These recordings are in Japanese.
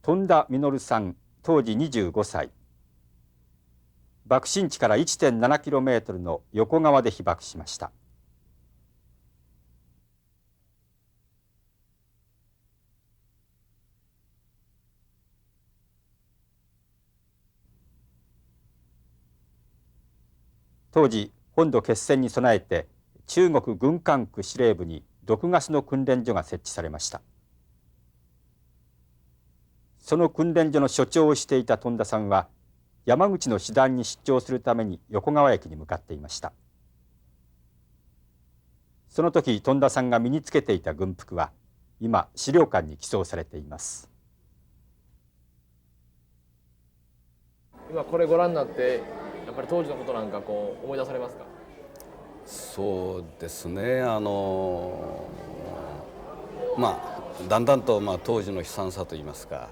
富田実さん、当時25歳。爆心地から 1.7km の横側で被爆しました。当時、本土決戦に備えて中国軍管区司令部に毒ガスの訓練所が設置されました。その訓練所の所長をしていた富田さんは、山口の師団に出張するために横川駅に向かっていました。その時富田さんが身につけていた軍服は今資料館に寄贈されています。今これご覧になってやっぱり当時のことなんかこう思い出されますか？そうですね、だんだんと当時の悲惨さといいますか、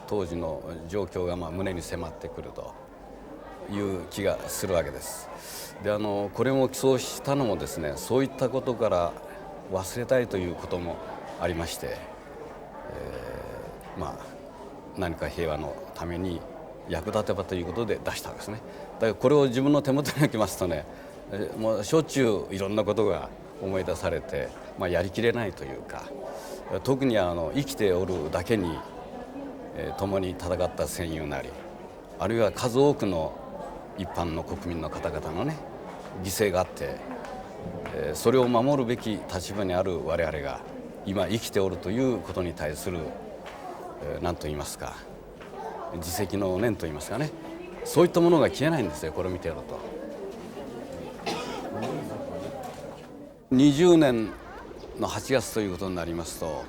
当時の状況が胸に迫ってくるという気がするわけです。でこれも寄贈したのもですね、そういったことから忘れたいということもありまして、何か平和のために役立てばということで出したわけですね。だからこれを自分の手元に置きますとね、もうしょっちゅういろんなことが思い出されて、やりきれないというか、特に生きておるだけに、共に戦った戦友なり、あるいは数多くの一般の国民の方々のね犠牲があって、それを守るべき立場にある我々が今生きておるということに対する、何と言いますか、自責の念と言いますかね、そういったものが消えないんですよ、これを見ていると。20年の8月ということになりますと、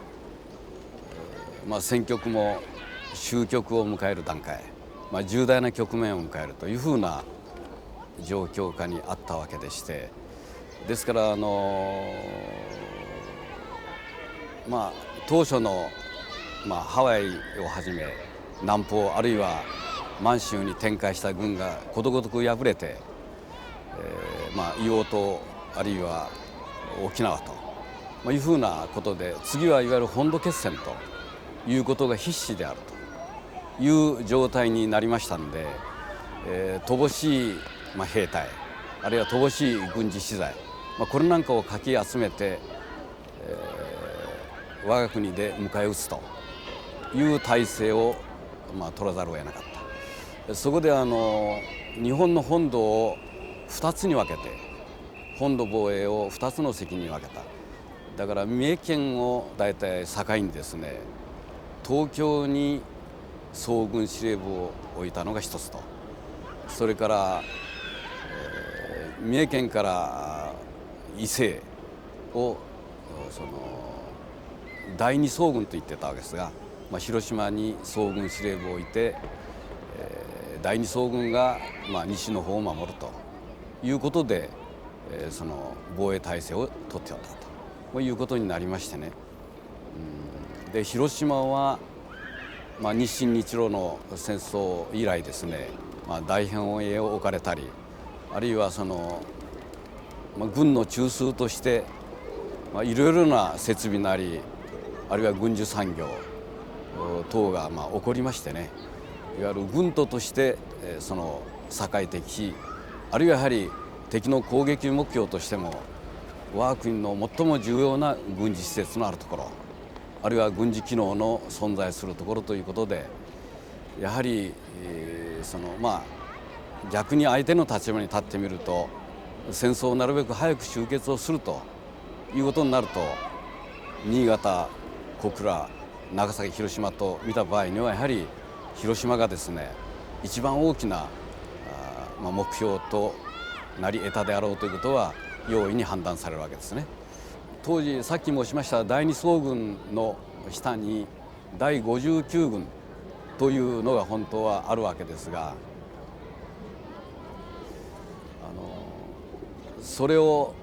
戦局も終局を迎える段階、重大な局面を迎えるというふうな状況下にあったわけでして、ですから当初の、ハワイをはじめ南方あるいは満州に展開した軍がことごとく敗れて、硫黄島あるいは沖縄というふうなことで、次はいわゆる本土決戦ということが必至であるという状態になりましたので、乏しい兵隊あるいは乏しい軍事資材、これなんかをかき集めて、我が国で迎え撃つという体制を取らざるを得なかった。そこで日本の本土を2つに分けて、本土防衛を2つの責任に分けた。だから三重県を大体境にですね、東京に総軍司令部を置いたのが一つと、それから、三重県から伊勢を第二総軍と言ってたわけですが、広島に総軍司令部を置いて、第二総軍が西の方を守るということで、その防衛体制を取っておったということになりましてね。で広島は、日清日露の戦争以来ですね、大本営を置かれたり、あるいは軍の中枢としていろいろな設備なり、あるいは軍需産業等が起こりましてね、いわゆる軍都として栄えてきし、あるいはやはり敵の攻撃目標としても我が国の最も重要な軍事施設のあるところ、あるいは軍事機能の存在するところということで、やはり、逆に相手の立場に立ってみると、戦争をなるべく早く終結をするということになると、新潟、小倉、長崎、広島と見た場合にはやはり広島がですね一番大きな目標となり得たであろうということは容易に判断されるわけですね。当時さっき申しました第二総軍の下に第59軍というのが本当はあるわけですが、それを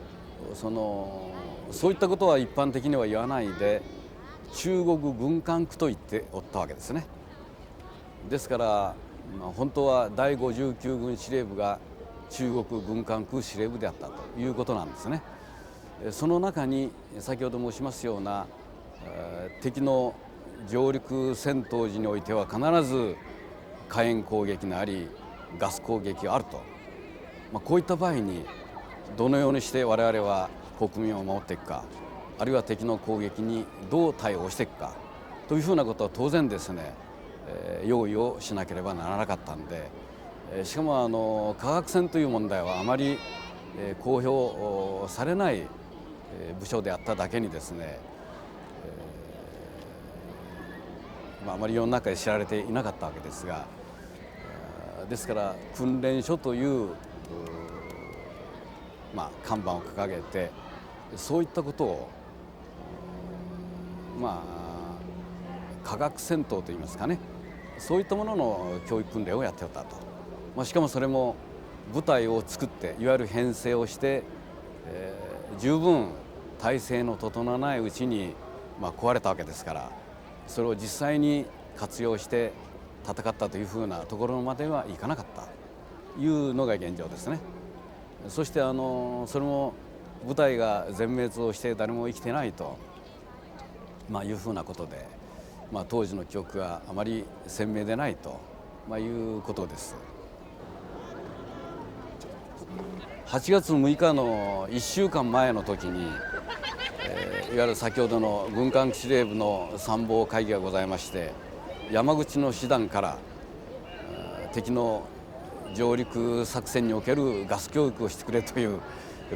そういったことは一般的には言わないで中国軍管区と言っておったわけですね。ですから本当は第59軍司令部が中国軍管区司令部であったということなんですね。その中に先ほど申しますような敵の上陸戦闘時においては必ず火炎攻撃なりガス攻撃があると、こういった場合にどのようにして我々は国民を守っていくか、あるいは敵の攻撃にどう対応していくかというふうなことは当然ですね、用意をしなければならなかったんで、しかも化学戦という問題はあまり公表されない部署であっただけにですね、あまり世の中で知られていなかったわけですが、ですから訓練所という看板を掲げて、そういったことを化学戦闘といいますかね、そういったものの教育訓練をやっておったと。しかもそれも部隊を作っていわゆる編成をして、十分体制の整わないうちに壊れたわけですから、それを実際に活用して戦ったというふうなところまではいかなかったというのが現状ですね。そしてそれも部隊が全滅をして誰も生きてないと、いうふうなことで、当時の記憶があまり鮮明でないと、いうことです。8月6日の1週間前の時に、いわゆる先ほどの軍艦司令部の参謀会議がございまして、山口の師団から敵の上陸作戦におけるガス教育をしてくれという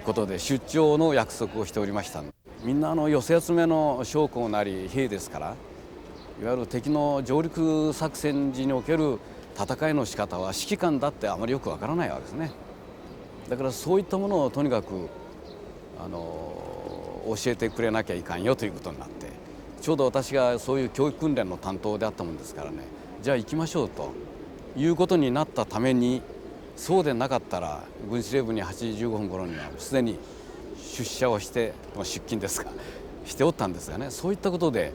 ことで出張の約束をしておりました。みんな寄せ集めの将校なり兵ですから、いわゆる敵の上陸作戦時における戦いの仕方は指揮官だってあまりよくわからないわけですね。だからそういったものをとにかく教えてくれなきゃいかんよということになって、ちょうど私がそういう教育訓練の担当であったもんですからね、じゃあ行きましょうということになったために、そうでなかったら軍司令部に8時15分頃にはすでに出社をして出勤ですかしておったんですがね、そういったことで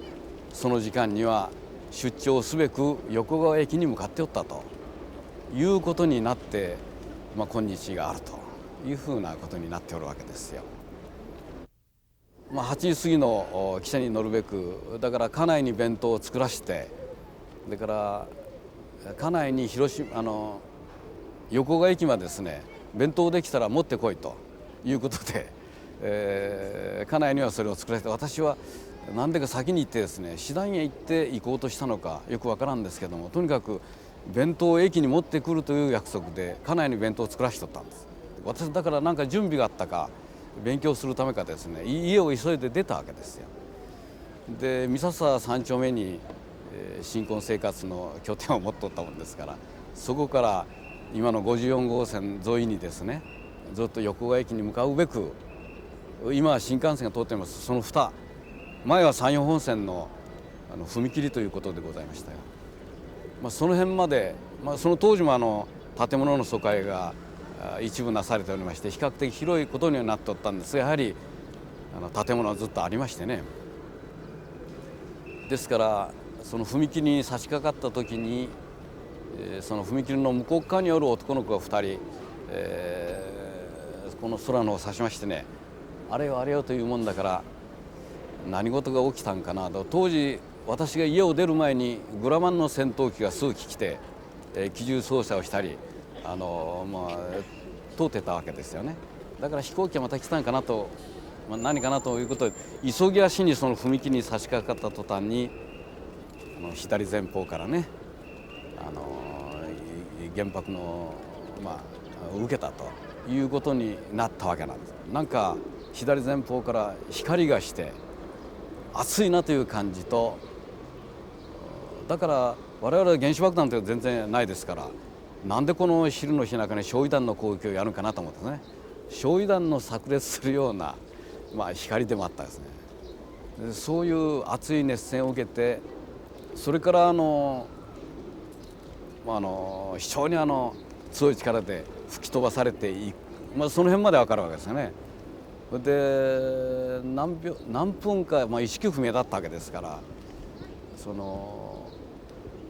その時間には出張すべく横川駅に向かっておったということになって、今日があるというふうなことになっておるわけですよ。8時過ぎの汽車に乗るべく、だから家内に弁当を作らして、だから家内に横川駅までですね、弁当できたら持ってこいということで、家内にはそれを作らせて、私は何でか先に行ってですね、師団へ行って行こうとしたのかよくわからんですけども、とにかく弁当を駅に持ってくるという約束で家内に弁当を作らせておったんです。私だから何か準備があったか勉強するためかですね、家を急いで出たわけですよ。で三笹3丁目に新婚生活の拠点を持っておったもんですから、そこから今の54号線沿いにですね、ずっと横川駅に向かうべく、今は新幹線が通っています。その前は山陽本線の踏切ということでございましたよ。その辺まで、その当時も建物の疎開が一部なされておりまして、比較的広いことにはなっておったんですが、やはり建物はずっとありましてね。ですからその踏切に差し掛かった時に、その踏切の向こう側におる男の子が2人、この空のを指しましてね、あれよあれよというもんだから何事が起きたんかなと。当時私が家を出る前にグラマンの戦闘機が数機来て、機銃操作をしたり通ってたわけですよね。だから飛行機がまた来たんかなと、何かなということで急ぎ足にその踏切に差し掛かった途端に左前方からね、原爆の受けたということになったわけなんです。なんか左前方から光がして熱いなという感じと、だから我々は原子爆弾って全然ないですから、なんでこの昼の日中に焼夷弾の攻撃をやるかなと思ってね、焼夷弾の炸裂するような、光でもあったですね。そういう熱い熱戦を受けて、それから非常に強い力で吹き飛ばされていく、その辺まで分かるわけですよね。で何分か、意識不明だったわけですから、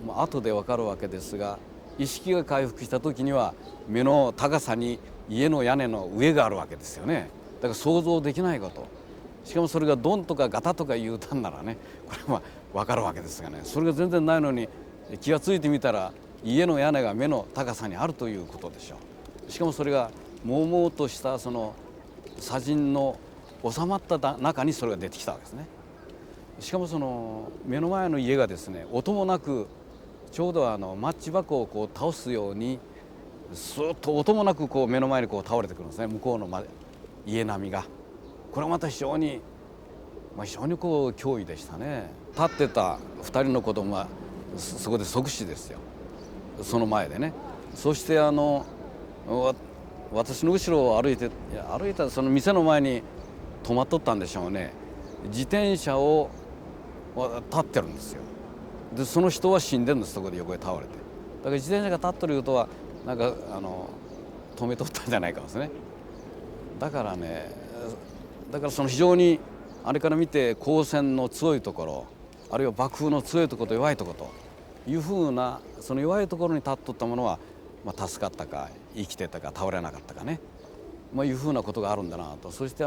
後で分かるわけですが、意識が回復した時には目の高さに家の屋根の上があるわけですよね。だから想像できないこと、しかもそれがドンとかガタとかいうたんならね、これは分かるわけですがね、それが全然ないのに気が付いてみたら家の屋根が目の高さにあるということでしょう。しかもそれがもうもうとしたその砂塵の収まった中にそれが出てきたわけですね。しかもその目の前の家がですね、音もなくちょうどマッチ箱をこう倒すようにスーッと音もなくこう目の前にこう倒れてくるんですね、向こうの家並みが。これはまた非常にこう脅威でしたね。立ってた2人の子供はそこで即死ですよ、その前でね。そして私の後ろを歩いたその店の前に止まっとったんでしょうね。自転車を立ってるんですよ。でその人は死んでるんです、そこで横へ倒れて。だから自転車が立ってるいうことはなんか止めとったんじゃないかですね。だからその非常にあれから見て光線の強いところ、あるいは爆風の強いところと弱いところというふうな、その弱いところに立っとったものは、助かったか生きてたか倒れなかったかね、いうふうなことがあるんだなと。そして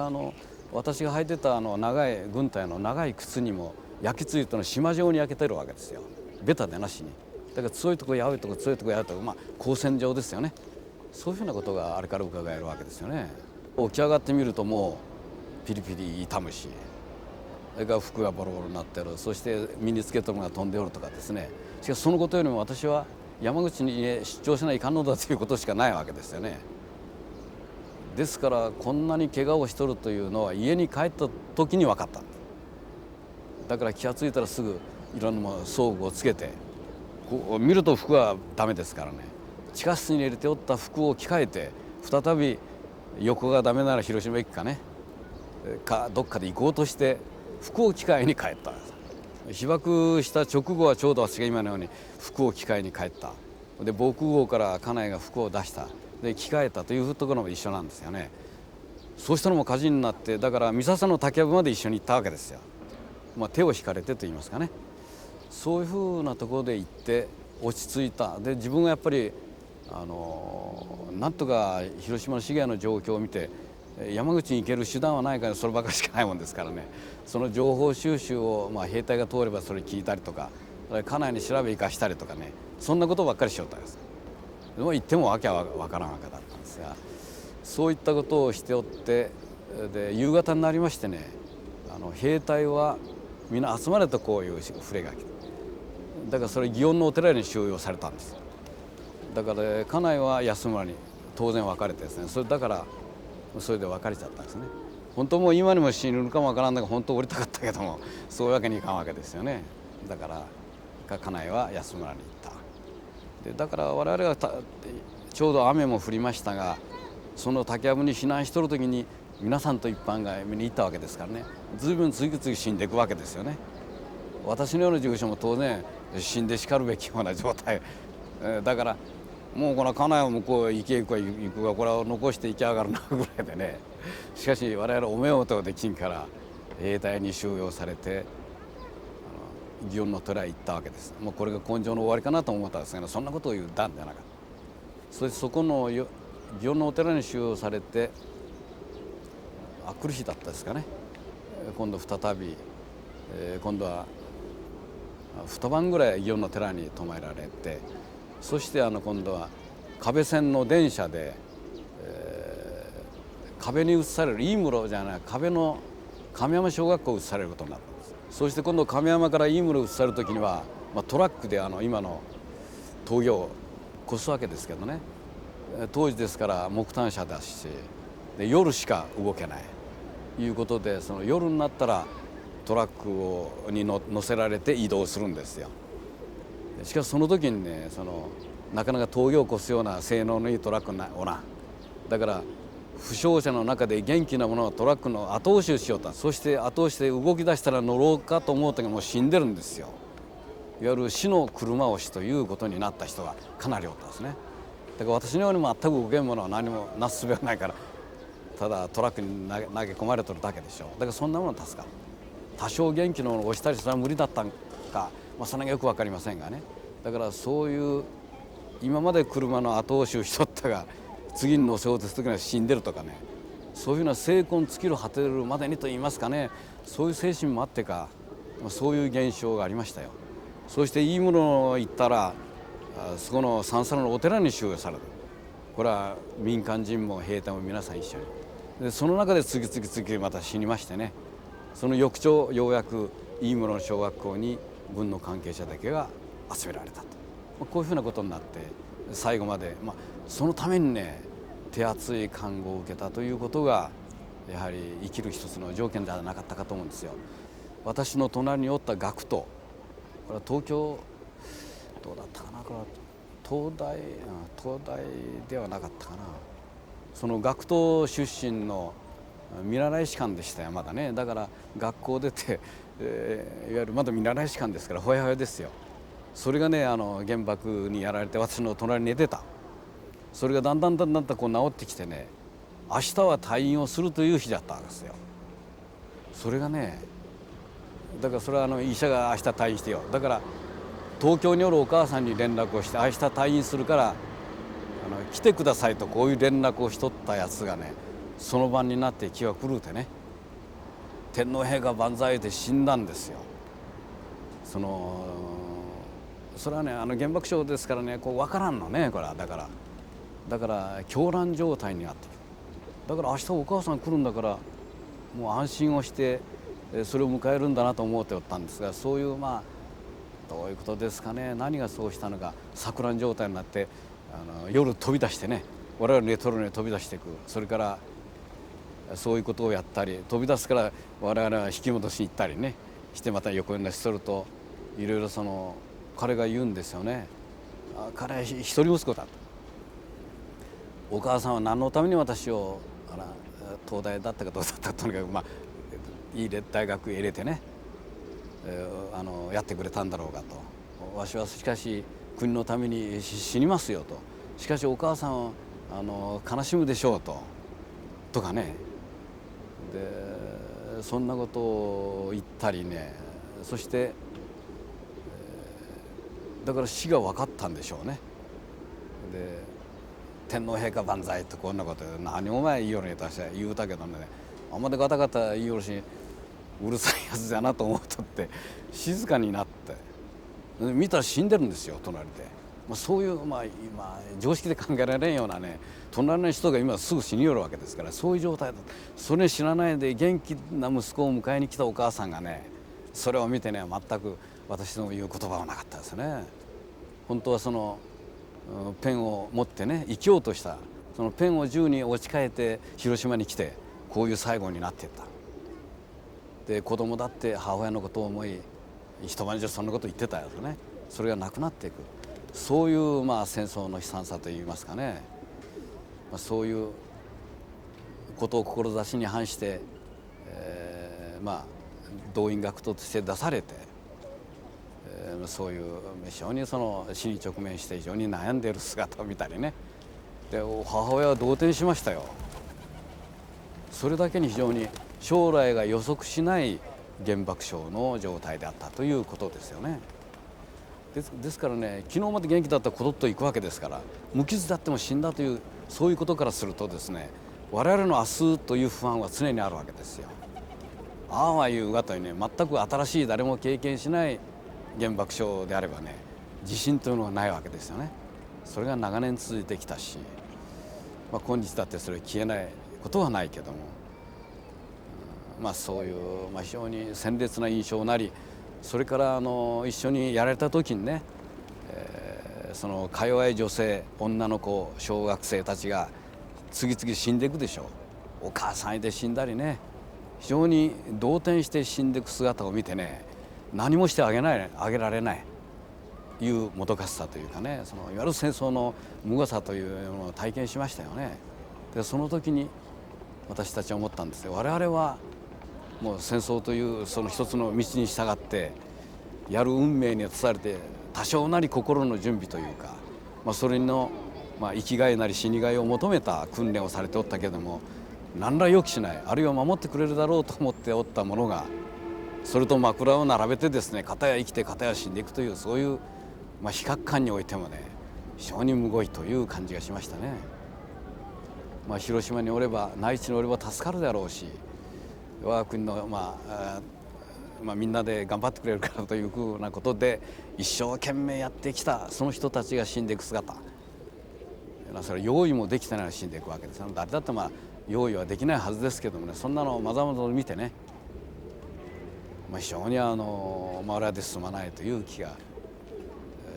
私が履いてた長い軍隊の長い靴にも焼き付いたの縞状に焼けてるわけですよ、ベタでなしに。だから強いところ弱いところ強いところ弱いところ、光線状ですよね。そういうふうなことがあれから伺えるわけですよね。起き上がってみるともうピリピリ痛むし、それから服がボロボロになってる、そして身につけたものが飛んでおるとかですね。しかしそのことよりも私は山口に出張しないかんのだということしかないわけですよね。ですからこんなに怪我をしとるというのは家に帰った時に分かった。だから気が付いたらすぐいろんな装具をつけて、こう見ると服はダメですからね、地下室に入れておった服を着替えて、再び横がダメなら広島駅かねどっかで行こうとして服を着替えに帰った。被爆した直後はちょうど私が今のように服を着替えに帰った。で防空壕から家内が服を出した。で着替えたというところも一緒なんですよね。そうしたのも火事になって、だから三笹の竹やぶまで一緒に行ったわけですよ。手を引かれてと言いますかね。そういうふうなところで行って落ち着いた。で自分がやっぱりなんとか広島の市街の状況を見て山口に行ける手段はないから、そればかりしかないもんですからね。その情報収集を、兵隊が通ればそれ聞いたりとか、家内に調べ行かしたりとかね、そんなことばっかりしよったんです。でも行ってもわけは分からんわけだったんですが、そういったことをしておって、で夕方になりましてね、兵隊はみんな集まれとこういう触れが来て、だからそれ祇園のお寺に収容されたんです。だから、家内は安村に当然別れてですね、それで別れちゃったんですね。本当もう今にも死ぬかもわからんのが本当降りたかったけども、そういうわけにいかんわけですよね。だから家内は安村に行った。でだから我々がちょうど雨も降りましたが、その竹やぶに避難しとる時に皆さんと一般が見に行ったわけですからね、随分次々死んでいくわけですよね。私のような住所も当然死んでしかるべきような状態だから、もうこの家内は向こう行け行くがこれを残して行きやがるなぐらいでね。しかし我々お目音ができんから兵隊に収容されて祇園の寺へ行ったわけです。もうこれが根性の終わりかなと思ったんですが、そんなことを言ったんじゃなかった。そしてそこの祇園のお寺に収容されて来る日だったですかね、今度再び、今度は2晩ぐらい祇園の寺に泊められて、そして今度は壁線の電車で、壁に移される飯室じゃない壁の亀山小学校を移されることになったんです。そして今度亀山から飯室を移される時には、トラックで今の峠を越すわけですけどね、当時ですから木炭車だし、で夜しか動けないということで、その夜になったらトラックに乗せられて移動するんですよ。しかしその時にね、なかなか峠を越すような性能のいいトラックおらん。だから負傷者の中で元気な者はトラックの後押しをしようと。そして後押しで動き出したら乗ろうかと思う時にもう死んでるんですよ。いわゆる死の車押しということになった人がかなりおったんですね。だから私のように全く動けんものは何もなすすべはないから、ただトラックに投げ込まれとるだけでしょう。だからそんなものは助かる。多少元気のものを押したりそれは無理だったんか、それがよく分かりませんがね。だからそういう今まで車の後押しをしとったが次に乗せようとする時には死んでるとかね、そういうふうな精魂尽きる果てるまでにと言いますかね、そういう精神もあってか、そういう現象がありましたよ。そしていいものを言ったらそこの三叉路のお寺に収容される。これは民間人も兵隊も皆さん一緒にでその中で次々また死にましてね、その翌朝ようやくいいものの小学校に軍の関係者だけが集められたと、こういうふうなことになって最後まで、そのためにね手厚い看護を受けたということがやはり生きる一つの条件ではなかったかと思うんですよ。私の隣におった学徒、これは東京どうだったかな、これは東大ではなかったかな、その学徒出身の見習い士官でしたよまだね。だから学校出て、いわゆるまだ見習い士官ですからほやほやですよ。それがね原爆にやられて私の隣に寝てた。それがだんだんこう治ってきてね、明日は退院をするという日だったんですよ。それがね、だからそれは医者が明日退院してよ、だから東京におるお母さんに連絡をして明日退院するから来てくださいとこういう連絡をしとったやつがね、その晩になって気が狂うてね、天皇陛下万歳で死んだんですよ。それはね原爆症ですからねこう分からんのね、これはだから狂乱状態になっている。だから明日お母さん来るんだからもう安心をしてそれを迎えるんだなと思っておったんですが、そういうどういうことですかね、何がそうしたのか錯乱状態になって夜飛び出してね、我々寝とるのに飛び出していく。それからそういうことをやったり、飛び出すから我々は引き戻しに行ったりねしてまた横になしとるといろいろ彼が言うんですよね。彼は一人息子だと。お母さんは何のために私を東大だったかどうだったかとにかくいい大学へ入れてね、やってくれたんだろうかと。わしはしかし国のために死にますよと。しかしお母さんは悲しむでしょうとかね。でそんなことを言ったりね、そしてだから死が分かったんでしょうね。で天皇陛下万歳とこんなこと何お前言いよるんやと言うたけどね、あんまりガタガタ言いよるしうるさいやつだなと思っとって静かになって見たら死んでるんですよ隣で。そういう今常識で考えられんようなね、隣の人が今すぐ死によるわけですから、そういう状態だ。それ知らないで元気な息子を迎えに来たお母さんがね、それを見てね全く私の言う言葉はなかったですね。本当はペンを持ってね生きようとした、そのペンを銃に落ち替えて広島に来てこういう最後になっていった。で子供だって母親のことを思い一晩中そんなこと言ってたよとね、それがなくなっていく。そういう戦争の悲惨さといいますかね、そういうことを志に反して、動員学徒として出されて、そういう非常に死に直面して非常に悩んでいる姿を見たりね、で母親は動転しましたよ。それだけに非常に将来が予測しない原爆症の状態であったということですよね。ですからね、昨日まで元気だったらコトッといくわけですから、無傷だっても死んだというそういうことからするとですね、我々の明日という不安は常にあるわけですよ。ああいう方にね全く新しい誰も経験しない原爆症であればね自信というのはないわけですよね。それが長年続いてきたし、今日だってそれ消えないことはないけども、そういう、非常に鮮烈な印象なり、それから一緒にやられた時にね、そのか弱い女性女の子小学生たちが次々死んでいくでしょう。お母さんで死んだりね、非常に動転して死んでいく姿を見てね、何もしてあげられないいうもどかしさというかね、いわゆる戦争のむごさというのを体験しましたよね。でその時に私たちは思ったんですよ。我々はもう戦争というその一つの道に従ってやる運命に移されて、多少なり心の準備というか、それの生きがいなり死にがいを求めた訓練をされておったけれども、何ら予期しない、あるいは守ってくれるだろうと思っておったものが、それと枕を並べてですね、片や生きて片や死んでいくという、そういう比較感においてもね非常にむごいという感じがしましたね。広島におれば内地におれば助かるであろうし、我が国のみんなで頑張ってくれるからというふうなことで一生懸命やってきたその人たちが死んでいく姿、それ用意もできてないのに死んでいくわけです。誰だって用意はできないはずですけどもね、そんなのをまざまざと見てね、非常に我々で進まないという気が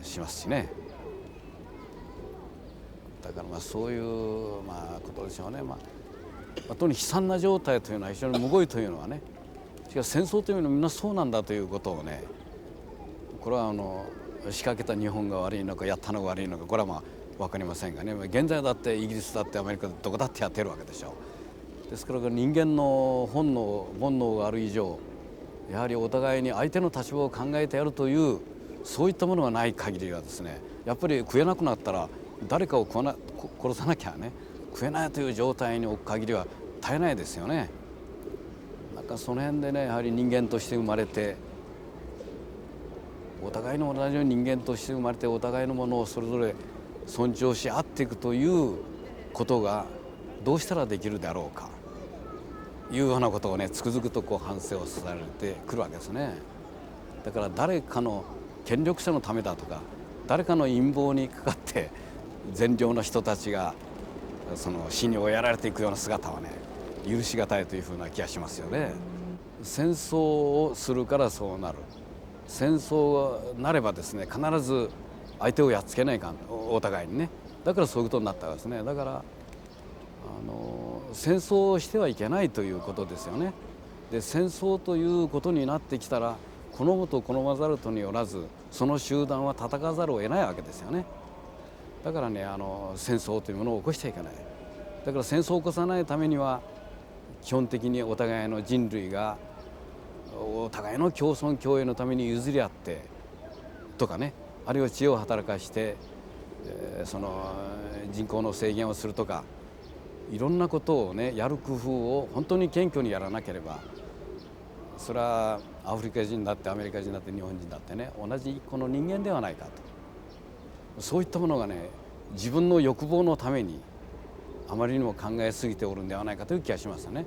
しますしね。だからそういうことでしょうね。とに悲惨な状態というのは非常にむごいというのはね、しかし戦争というのはみんなそうなんだということをね、これは仕掛けた日本が悪いのかやったのが悪いのか、これは分かりませんがね、現在だってイギリスだってアメリカだってどこだってやってるわけでしょう。ですから人間の煩悩がある以上、やはりお互いに相手の立場を考えてやるというそういったものがない限りはですね、やっぱり食えなくなったら誰かを殺さなきゃね、食えないという状態に置く限りは絶えないですよね。なんかその辺でね、やはり人間として生まれて、お互いの同じように人間として生まれて、お互いのものをそれぞれ尊重し合っていくということがどうしたらできるであろうかいうようなことをね、つくづくと反省をされてくるわけですね。だから誰かの権力者のためだとか、誰かの陰謀にかかって善良な人たちがその死に追いやられていくような姿はね、許し難いというふうな気がしますよね。戦争をするからそうなる。戦争がなればですね、必ず相手をやっつけないかん、お互いにね。だからそういうことになったわけですね。だから戦争をしてはいけないということですよね。で、戦争ということになってきたら、好むと好まざるとによらず、その集団は戦わざるを得ないわけですよね。だからね、戦争というものを起こしちゃいけない。だから戦争を起こさないためには、基本的にお互いの人類がお互いの共存共栄のために譲り合ってとかね、あるいは知恵を働かして、その人口の制限をするとか、いろんなことをねやる工夫を本当に謙虚にやらなければ、それはアフリカ人だってアメリカ人だって日本人だってね、同じ一個の人間ではないかと、そういったものがね、自分の欲望のためにあまりにも考えすぎておるんではないかという気がしますよね。